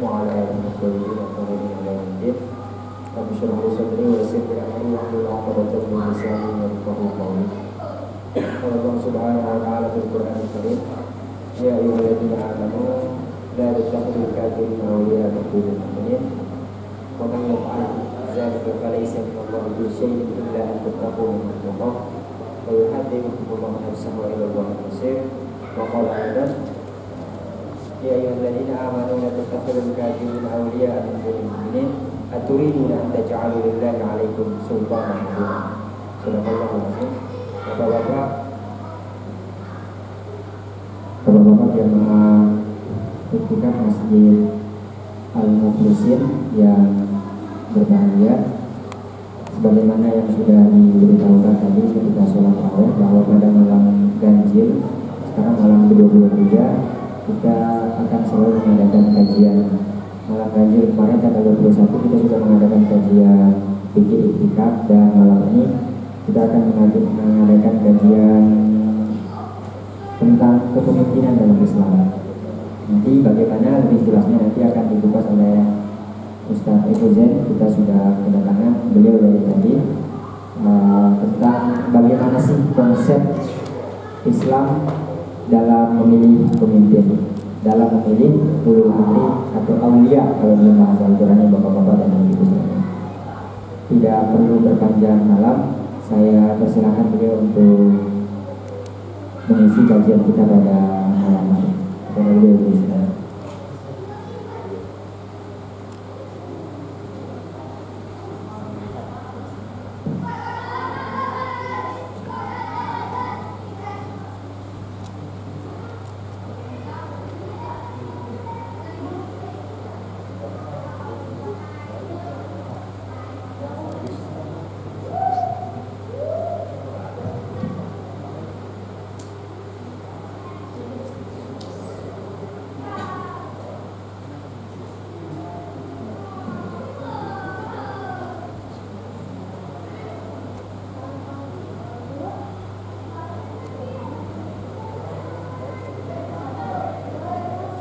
وعلى آله وصحبه وسلم إلى يوم الدين. رب اشرح لي صدري ويسر لي أمري واحلل عقدة من لساني يفقهوا قولي. قال الله سبحانه وتعالى في القرآن الكريم: يا أيها الذين آمنوا لا تتخذوا الكافرين أولياء من دون المؤمنين ومن يفعل ذلك فليس من الله بشيء إلا أن تتقوا منهم تقاه ويحذركم الله نفسه وإلى الله المصير. وقال أيضا: يا أيها الذين آمنوا لا تتخذوا الكافرين أولياء من دون المؤمنين أتريدون أن تجعلوا لله عليكم سلطانا مبينا. Subhanallah. Bapak-bapak jemaah pimpinan Masjid Al-Mukhlisin yang berbahagia, sebagaimana yang sudah diberitahukan tadi ketika sholat raweh bahwa pada malam ganjil, sekarang malam ke-23, kita akan selalu mengadakan kajian malam ganjil. Kemarin tanggal 21 kita sudah mengadakan kajian fikih iktikaf, dan malam ini kita akan mengadakan kajian tentang kepemimpinan dalam Islam. Nanti bagaimana lebih jelasnya nanti akan dikupas oleh Ustaz Eko Zen. Kita sudah kedatangan beliau dari tadi tentang bagaimana sih konsep Islam dalam memilih pemimpin, dalam memilih ulul amri atau aulia kalau dalam bahasa Al-Qur'an, bapak-bapak dan ibu sekalian. Tidak perlu berpanjang malam, saya persilahkan beliau untuk mengisi kajian kita pada malam hari. Kepada beliau silakan.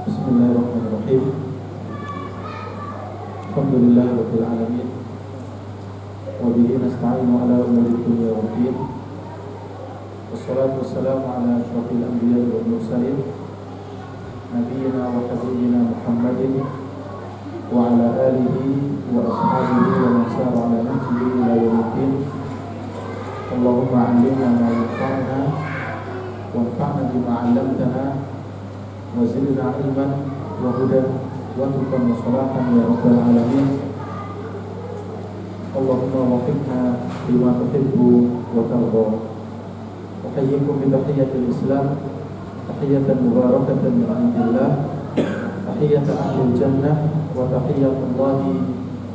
Bismillahirrahmanirrahim. Alhamdulillahirabbil alamin. Wa bihi nasta'inu ala umuri dunya waddin. Wassalatu wassalamu ala asyrafil anbiya'i wal mursalin nabiyyina wa habibina Muhammadin wa ala alihi wa ashabihi wa man sara ala nahjihi ila yaumiddin. Allahumma 'allimna ma yanfa'una wanfa'na bima 'allamtana wa zidna 'ilman wa hudan wa tuqan wa salahan ya rabbal alamin. Allahumma wafiqna bima tuhibbu wa tarda. Uhayyikum bi tahiyyatil Islam, tahiyatan mubarakatan min 'indillah, tahiyatan ahlil jannah wa tahiyyatullahi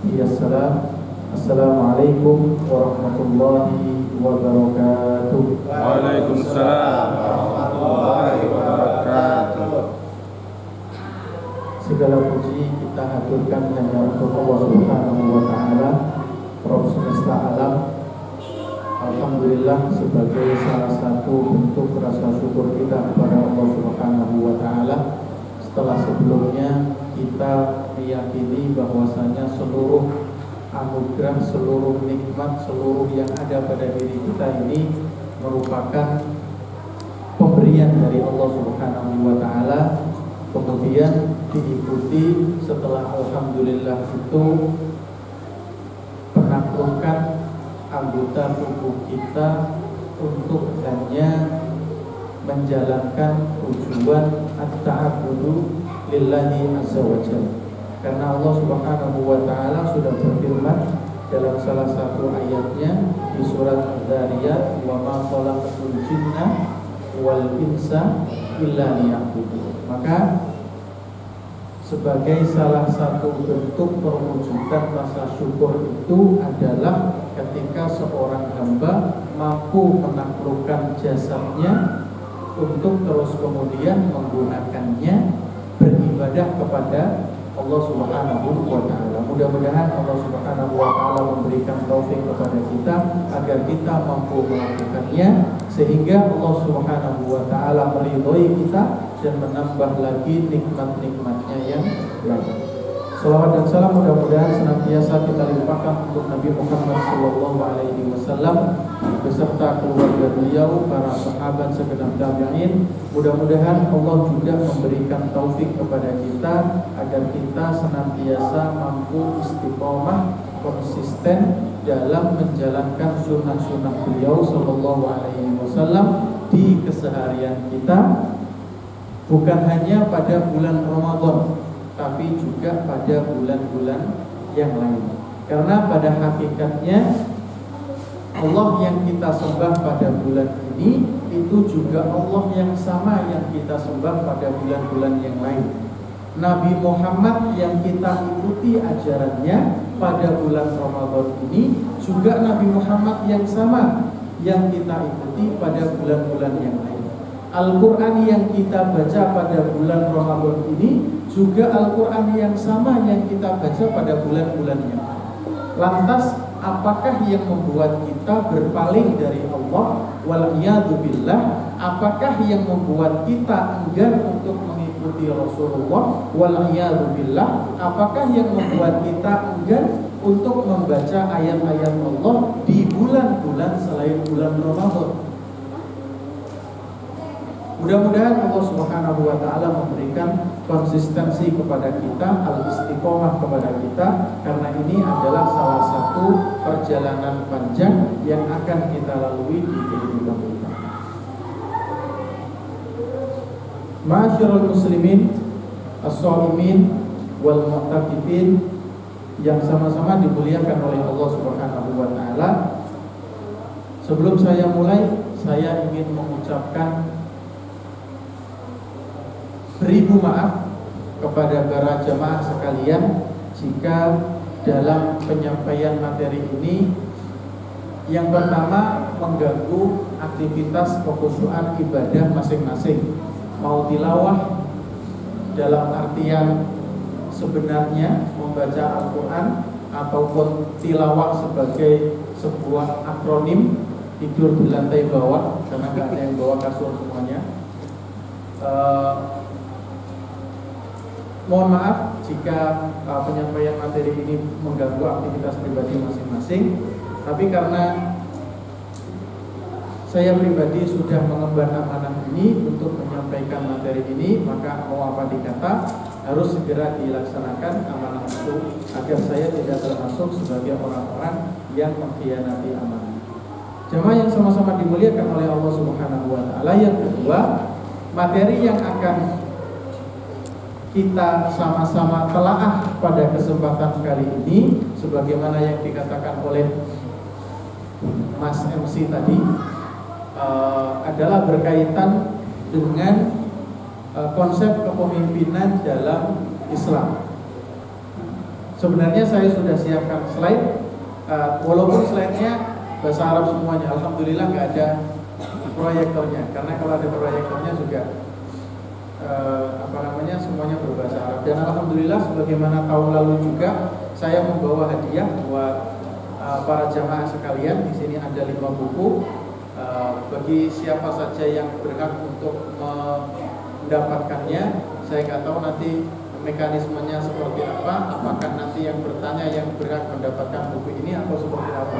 hiyas salam. Assalamualaikum warahmatullahi wabarakatuh. Waalaikumsalam warahmatullahi wabarakatuh. Segala puji kita haturkan hanya untuk Allah Subhanahu wa Ta'ala, Rabb semesta alam. Alhamdulillah, sebagai salah satu bentuk rasa syukur kita kepada Allah Subhanahu wa Ta'ala, setelah sebelumnya kita meyakini bahwasanya seluruh anugerah, seluruh nikmat, seluruh yang ada pada diri kita ini merupakan pemberian dari Allah Subhanahu wa Ta'ala. Kemudian diikuti setelah alhamdulillah itu penaklukan anggota tubuh kita untuk hanya menjalankan tujuan at-ta'abbudu lillahi azza wa jalla. Karena Allah Subhanahu wa Ta'ala sudah berfirman dalam salah satu ayatnya di surat Az-Zariyat, wa ma khalaqatul jinna wal insa illa liya'budun. Maka sebagai salah satu bentuk perwujudan rasa syukur itu adalah ketika seorang hamba mampu menaklukkan jasadnya untuk terus kemudian menggunakannya beribadah kepada Allah Subhanahu wa Ta'ala. Mudah-mudahan Allah Subhanahu wa Ta'ala memberikan taufik kepada kita agar kita mampu melakukannya, sehingga Allah Subhanahu wa Ta'ala meridhoi kita dan menambah lagi nikmat-nikmatnya yang lain. Salawat dan salam mudah-mudahan senantiasa kita limpahkan untuk Nabi Muhammad SAW beserta keluarga beliau, para sahabat segenap tabi'in. Mudah-mudahan Allah juga memberikan taufik kepada kita agar kita senantiasa mampu istiqomah, konsisten dalam menjalankan sunnah-sunnah beliau SAW di keseharian kita, bukan hanya pada bulan Ramadan, tapi juga pada bulan-bulan yang lain. Karena pada hakikatnya Allah yang kita sembah pada bulan ini itu juga Allah yang sama yang kita sembah pada bulan-bulan yang lain. Nabi Muhammad yang kita ikuti ajarannya pada bulan Ramadan ini juga Nabi Muhammad yang sama yang kita ikuti pada bulan-bulan yang lain. Al-Quran yang kita baca pada bulan Ramadan ini juga Al-Quran yang sama yang kita baca pada bulan-bulan yang lain. Lantas apakah yang membuat kita berpaling dari Allah? Wal'iyadu billah. Apakah yang membuat kita enggan untuk mengikuti Rasulullah? Wal'iyadu billah. Apakah yang membuat kita enggan untuk membaca ayat-ayat Allah di bulan-bulan selain bulan Ramadan? Mudah-mudahan Allah Subhanahu wa taala memberikan konsistensi kepada kita, al-istiqomah kepada kita, karena ini adalah salah satu perjalanan panjang yang akan kita lalui di kehidupan kita. Ma'asyiral muslimin, as-shaimin wal mu'takifin yang sama-sama dimuliakan oleh Allah Subhanahu wa taala. Sebelum saya mulai, saya ingin mengucapkan beribu maaf kepada para jamaah sekalian jika dalam penyampaian materi ini yang pertama mengganggu aktivitas kekhusyuan ibadah masing-masing, mau tilawah dalam artian sebenarnya membaca Al-Quran ataupun tilawah sebagai sebuah akronim, tidur di lantai bawah karena nggak ada yang bawa kasur semuanya. Mohon maaf jika penyampaian materi ini mengganggu aktivitas pribadi masing-masing. Tapi karena saya pribadi sudah mengemban amanah ini untuk menyampaikan materi ini, maka mau apa dikata harus segera dilaksanakan amanah itu agar saya tidak termasuk sebagai orang-orang yang mengkhianati amanah. Jamaah yang sama-sama dimuliakan oleh Allah Subhanahu wa taala. Yang kedua, materi yang akan kita sama-sama telaah pada kesempatan kali ini, sebagaimana yang dikatakan oleh Mas MC tadi, adalah berkaitan dengan konsep kepemimpinan dalam Islam. Sebenarnya saya sudah siapkan slide, walaupun slide-nya bahasa Arab semuanya. Alhamdulillah nggak ada proyektornya, karena kalau ada proyektornya juga semuanya berbahasa Arab. Dan alhamdulillah sebagaimana tahun lalu juga saya membawa hadiah buat para jamaah sekalian. Di sini ada 5 buku. Bagi siapa saja yang berhak untuk mendapatkannya, saya nggak tahu nanti mekanismenya seperti apa. Apakah nanti yang bertanya yang berhak mendapatkan buku ini atau seperti apa?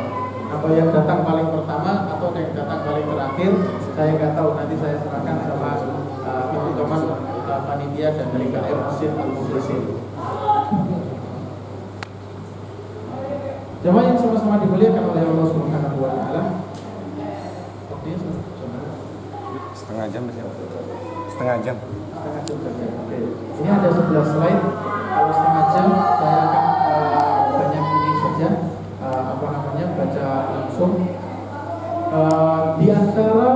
Atau yang datang paling pertama atau yang datang paling terakhir? Saya nggak tahu. Nanti saya serahkan sama teman-teman panitia dan dari KM Masjid Al-Muflisin. Jamaah yang sama-sama dimuliakan oleh Allah Subhanahu wa taala. Setengah jam saja. Setengah jam. Setengah jam saja. Oke. Ini ada 11 slide. Kalau setengah jam saya akan banyak ini saja baca langsung. Di antara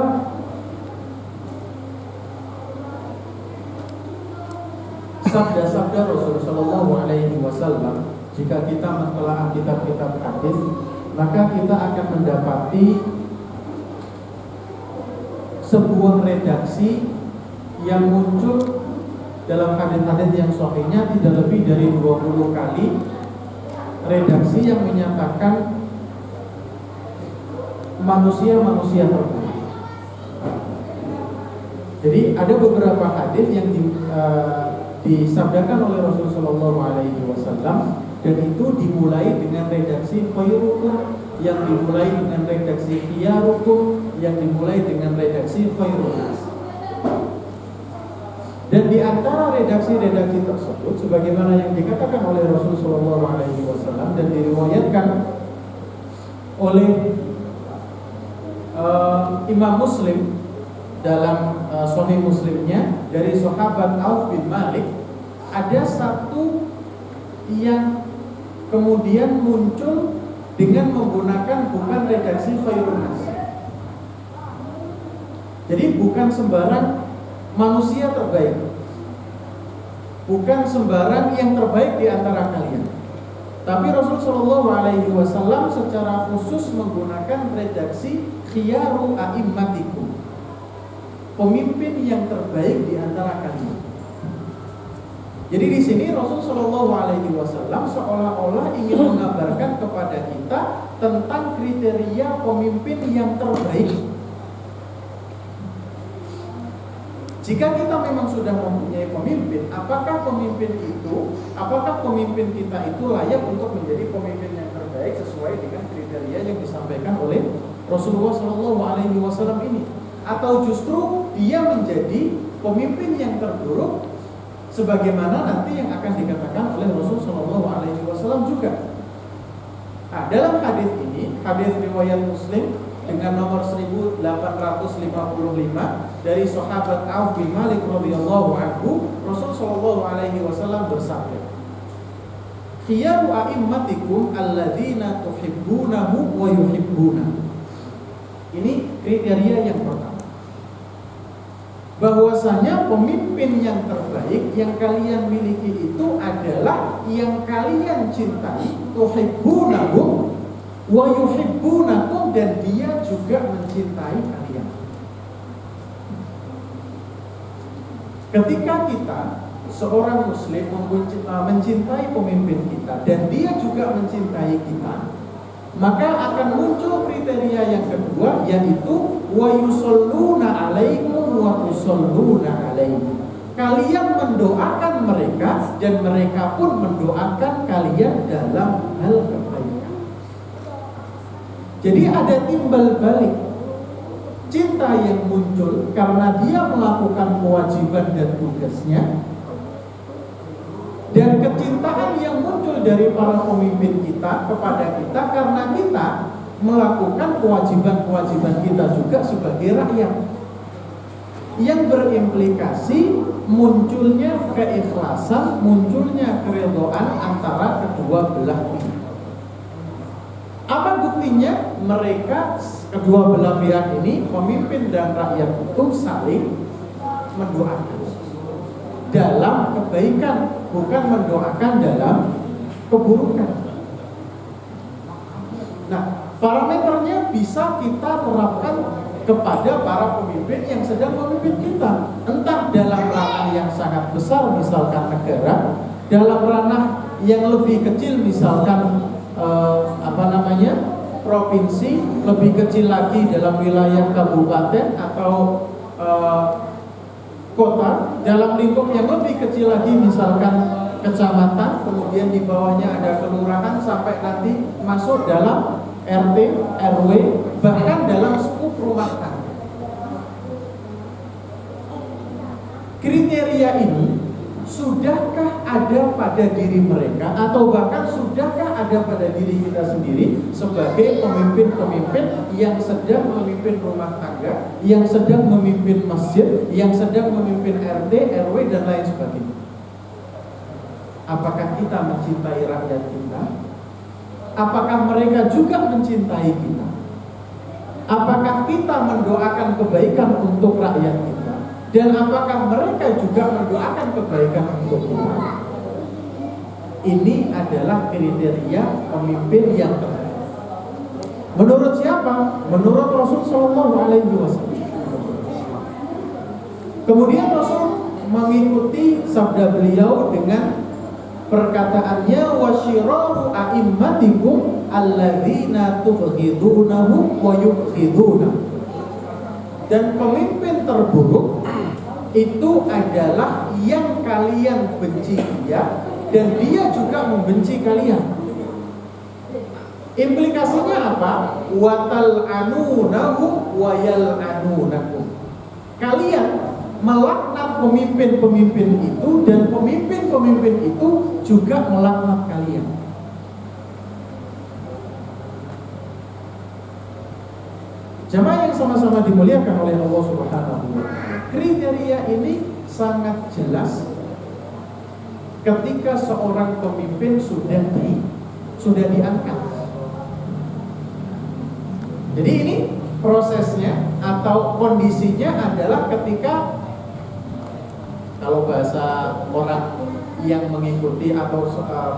sabda-sabda Rasulullah Shallallahu Alaihi Wasallam, jika kita mentelaah kitab-kitab hadis, maka kita akan mendapati sebuah redaksi yang muncul dalam hadis-hadis yang sahihnya tidak lebih dari 20 kali. Redaksi yang menyatakan manusia terbaik. Jadi ada beberapa hadis yang disabdakan oleh Rasulullah SAW redaksi khairukum, yang dimulai dengan redaksi khiyarukum, yang dimulai dengan redaksi khairun. Dan di antara redaksi-redaksi tersebut, sebagaimana yang dikatakan oleh Rasulullah SAW dan diriwayatkan oleh Imam Muslim dalam Sahih Muslimnya dari sahabat Auf bin Malik, ada satu yang kemudian muncul dengan menggunakan bukan redaksi khairun nas. Jadi bukan sembarang manusia terbaik, bukan sembarang yang terbaik di antara kalian, tapi Rasulullah SAW secara khusus menggunakan redaksi khiyaru a'immatikum, pemimpin yang terbaik di antara kalian. Jadi di sini Rasulullah SAW seolah-olah ingin mengabarkan kepada kita tentang kriteria pemimpin yang terbaik. Jika kita memang sudah mempunyai pemimpin, apakah pemimpin kita itu layak untuk menjadi pemimpin yang terbaik sesuai dengan kriteria yang disampaikan oleh Rasulullah SAW ini? Atau justru dia menjadi pemimpin yang terburuk, sebagaimana nanti yang akan dikatakan oleh Rasulullah SAW juga. Nah, dalam hadis ini, hadis riwayat Muslim dengan nomor 1855 dari sahabat Auf bin Malik radhiyallahu anhu, Rasulullah SAW bersabda, khiyaru a'immatikum alladzina tuhibbunahu wa yuhibbunahu. Ini kriteria yang pertama, bahwasanya pemimpin yang terbaik yang kalian miliki itu adalah yang kalian cintai, tuhibbunahu wa yuhibbunakum, dan dia juga mencintai kalian. Ketika kita seorang muslim mencintai pemimpin kita dan dia juga mencintai kita, maka akan muncul kriteria yang kedua, yaitu wa yusalluna alaikum wa tusalluna alaihi. Kalian mendoakan mereka dan mereka pun mendoakan kalian dalam hal kebaikan. Jadi ada timbal balik cinta yang muncul karena dia melakukan kewajiban dan tugasnya, dan kecintaan yang muncul dari para pemimpin kita kepada kita karena kita melakukan kewajiban-kewajiban kita juga sebagai rakyat, yang berimplikasi munculnya keikhlasan, munculnya keridhaan antara kedua belah pihak. Apa buktinya? Mereka kedua belah pihak ini, pemimpin dan rakyat itu saling mendoakan dalam kebaikan, bukan mendoakan dalam keburukan. Nah, parameternya bisa kita terapkan kepada para pemimpin yang sedang memimpin kita, entah dalam ranah yang sangat besar misalkan negara, dalam ranah yang lebih kecil misalkan provinsi, lebih kecil lagi dalam wilayah kabupaten atau kota, dalam lingkup yang lebih kecil lagi misalkan kecamatan, kemudian di bawahnya ada kelurahan, sampai nanti masuk dalam RT, RW, bahkan dalam skup rumah tangga. Kriteria ini sudahkah ada pada diri mereka, atau bahkan sudahkah ada pada diri kita sendiri sebagai pemimpin-pemimpin yang sedang memimpin rumah tangga, yang sedang memimpin masjid, yang sedang memimpin RT, RW, dan lain sebagainya? Apakah kita mencintai rakyat kita? Apakah mereka juga mencintai kita? Apakah kita mendoakan kebaikan untuk rakyat kita? Dan apakah mereka juga mendoakan kebaikan untuk kita? Ini adalah kriteria pemimpin yang terbaik. Menurut siapa? Menurut Rasulullah SAW. Kemudian Rasul mengikuti sabda beliau dengan perkataannya, wasyiraru a'immatikum alladzina tubghidunahu wa yubghidunahu. Dan pemimpin terburuk itu adalah yang kalian benci dia dan dia juga membenci kalian. Implikasinya apa? Watal anunahum wayal anunakum. Kalian melaknat pemimpin-pemimpin itu dan pemimpin-pemimpin itu juga melaknat kalian. Jamaah yang sama-sama dimuliakan oleh Allah Subhanahu wa taala. Kriteria ini sangat jelas ketika seorang pemimpin sudah diangkat. Jadi ini prosesnya atau kondisinya adalah ketika, kalau bahasa orang yang mengikuti atau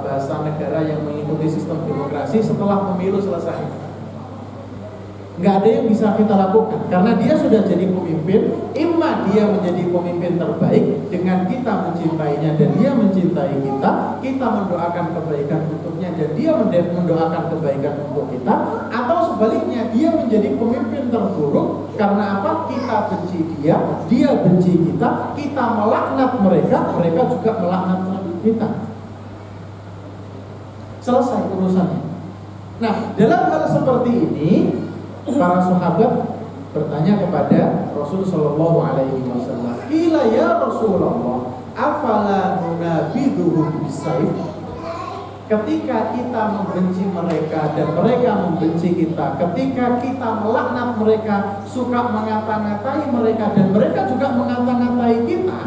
bahasa negara yang mengikuti sistem demokrasi, setelah pemilu selesai, nggak ada yang bisa kita lakukan karena dia sudah jadi pemimpin. Imma dia menjadi pemimpin terbaik dengan kita mencintainya dan dia mencintai kita mendoakan kebaikan untuknya dan dia mendoakan kebaikan untuk kita, atau sebaliknya dia menjadi pemimpin terburuk karena apa? Kita benci dia benci kita melaknat mereka juga melaknat kita. Selesai urusannya. Nah, dalam hal seperti ini para sahabat bertanya kepada Rasul sallallahu alaihi wasallam, "Qila ya Rasulullah, afala nunabidhuhum bisayf?" Ketika kita membenci mereka dan mereka membenci kita, ketika kita melaknat mereka, suka mengata-ngatai mereka dan mereka juga mengata-ngatai kita,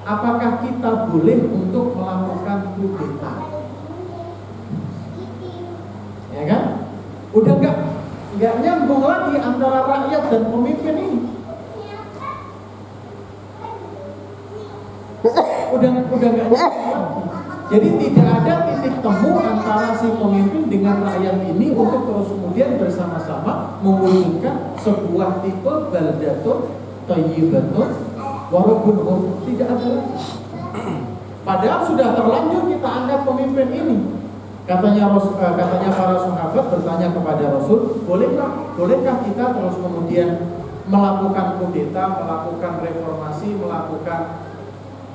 apakah kita boleh untuk melakukan kudeta? Ya kan? Udah enggak nyambung lagi antara rakyat dan pemimpin ini. Udah enggak nyambung lagi. Jadi tidak ada titik temu antara si pemimpin dengan rakyat ini untuk terus kemudian bersama-sama mewujudkan sebuah tipe baldatun thayyibatun wa rabbun ghafur. Tidak ada lagi. Padahal sudah terlanjur kita angkat pemimpin ini. Katanya para sahabat bertanya kepada Rasul, bolehkah kita terus kemudian melakukan kudeta, melakukan reformasi, melakukan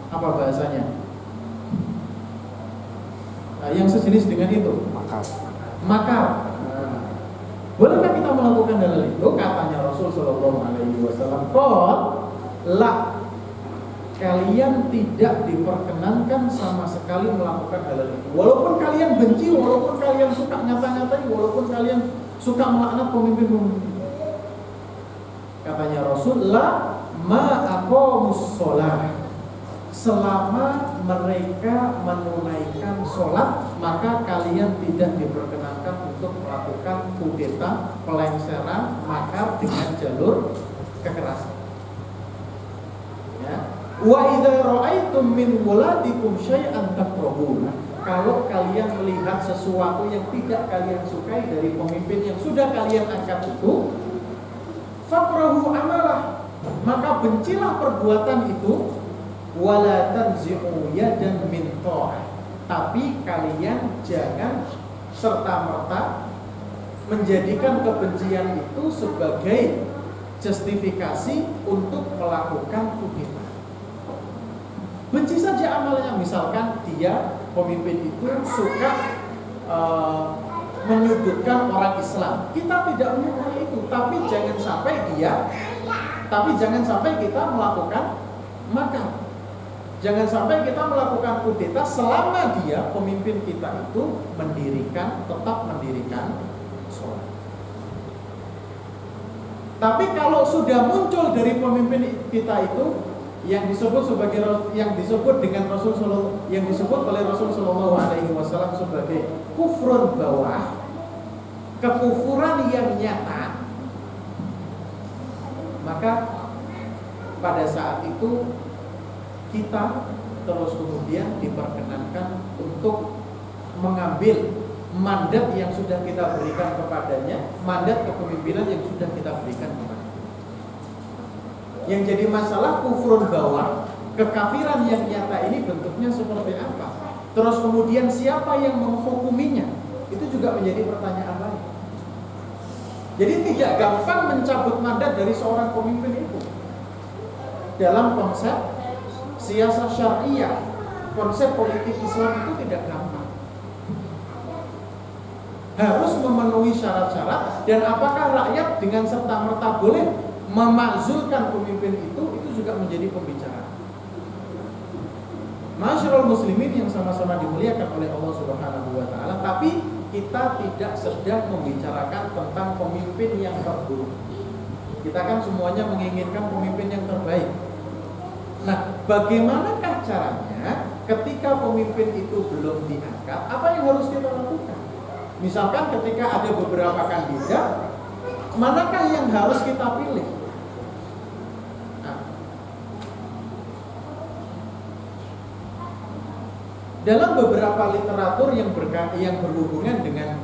apa bahasanya? Yang sejenis dengan itu. Makar. Bolehkah kita melakukan hal itu? Katanya Rasul sallallahu alaihi wasallam, la, kalian tidak diperkenankan sama sekali melakukan hal itu. Walaupun kalian benci, walaupun kalian suka nyata-nyatai, walaupun kalian suka melaknat pemimpin-pemimpin. Katanya Rasul, la ma'aqamus sholah. Selama mereka menunaikan sholat, maka kalian tidak diperkenankan untuk melakukan kudeta, pelengseran, makar dengan jalur kekerasan. Ya. Wa idza ra'aitum min wuladikum syai'an takrahuna. Kalau kalian melihat sesuatu yang tidak kalian sukai dari pemimpin yang sudah kalian angkat itu, fakrahu amalah, maka bencilah perbuatan itu. Wala tanzi'u yadan min ta'ah. Tapi kalian jangan serta-merta menjadikan kebencian itu sebagai justifikasi untuk melakukan kudeta. Benci saja amalnya, misalkan dia pemimpin itu suka menyudutkan orang Islam. Kita tidak menyukai itu, tapi jangan sampai kita melakukan makar. Jangan sampai kita melakukan kudeta selama dia pemimpin kita itu tetap mendirikan sholat. Tapi kalau sudah muncul dari pemimpin kita itu yang disebut dengan yang disebut oleh Rasul sallallahu alaihi wasallam sebagai kufrun bawah, kekufuran yang nyata, maka pada saat itu kita terus kemudian diperkenankan untuk mengambil mandat yang sudah kita berikan kepadanya, mandat kepemimpinan yang sudah kita berikan kepadanya. Yang jadi masalah kufrun bawah, kekafiran yang nyata ini bentuknya seperti apa? Terus kemudian siapa yang menghukuminya? Itu juga menjadi pertanyaan lain. Jadi tidak gampang mencabut mandat dari seorang pemimpin itu. Dalam konsep siasat syariah, konsep politik Islam itu tidak gampang. harus memenuhi syarat-syarat, dan apakah rakyat dengan serta-merta boleh memakzulkan pemimpin itu juga menjadi pembicaraan. Masyarul muslimin yang sama-sama dimuliakan oleh Allah Subhanahu wa taala, tapi kita tidak sedang membicarakan tentang pemimpin yang terburuk. Kita kan semuanya menginginkan pemimpin yang terbaik. Nah, bagaimanakah caranya ketika pemimpin itu belum diangkat? Apa yang harus kita lakukan? Misalkan ketika ada beberapa kandidat, manakah yang harus kita pilih? Nah, dalam beberapa literatur yang berhubungan dengan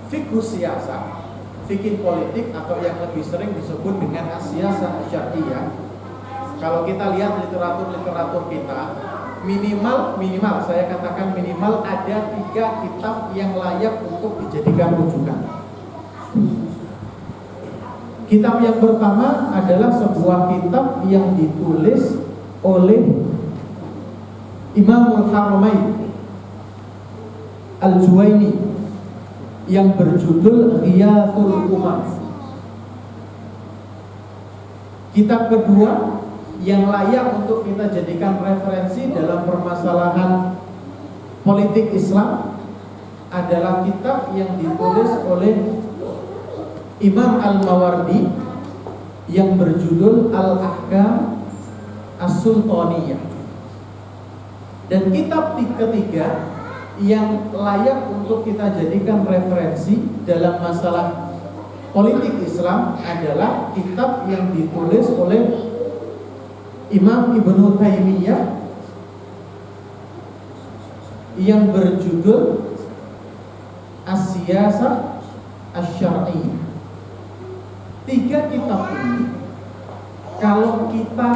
fikih siyasah, fikih politik, atau yang lebih sering disebut dengan siyasah syar'iyah, kalau kita lihat literatur kita, minimal saya katakan minimal ada 3 kitab yang layak untuk dijadikan rujukan. Kitab yang pertama adalah sebuah kitab yang ditulis oleh Imamul Haramain Al-Juwaini yang berjudul Ghiyathul Umam. Kitab kedua yang layak untuk kita jadikan referensi dalam permasalahan politik Islam adalah kitab yang ditulis oleh Imam Al-Mawardi yang berjudul Al-Ahkam As-Sultaniyah. Dan kitab ketiga yang layak untuk kita jadikan referensi dalam masalah politik Islam adalah kitab yang ditulis oleh Imam Ibnu Taimiyah yang berjudul As-Siyasah Asy-Syar'iyyah. 3 kitab ini, kalau kita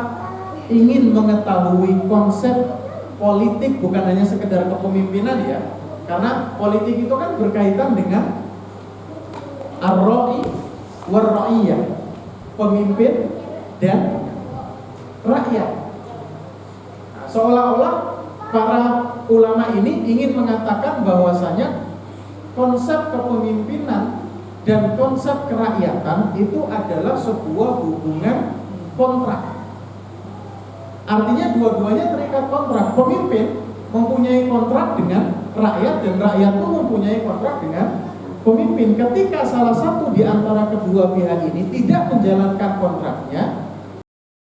ingin mengetahui konsep politik, bukan hanya sekedar kepemimpinan ya, karena politik itu kan berkaitan dengan ar-ra'i war-ra'iyah, pemimpin dan rakyat. Nah, seolah-olah para ulama ini ingin mengatakan bahwasanya konsep kepemimpinan dan konsep kerakyatan itu adalah sebuah hubungan kontrak. Artinya dua-duanya terikat kontrak. Pemimpin mempunyai kontrak dengan rakyat dan rakyat pun mempunyai kontrak dengan pemimpin. Ketika salah satu di antara kedua pihak ini tidak menjalankan kontraknya,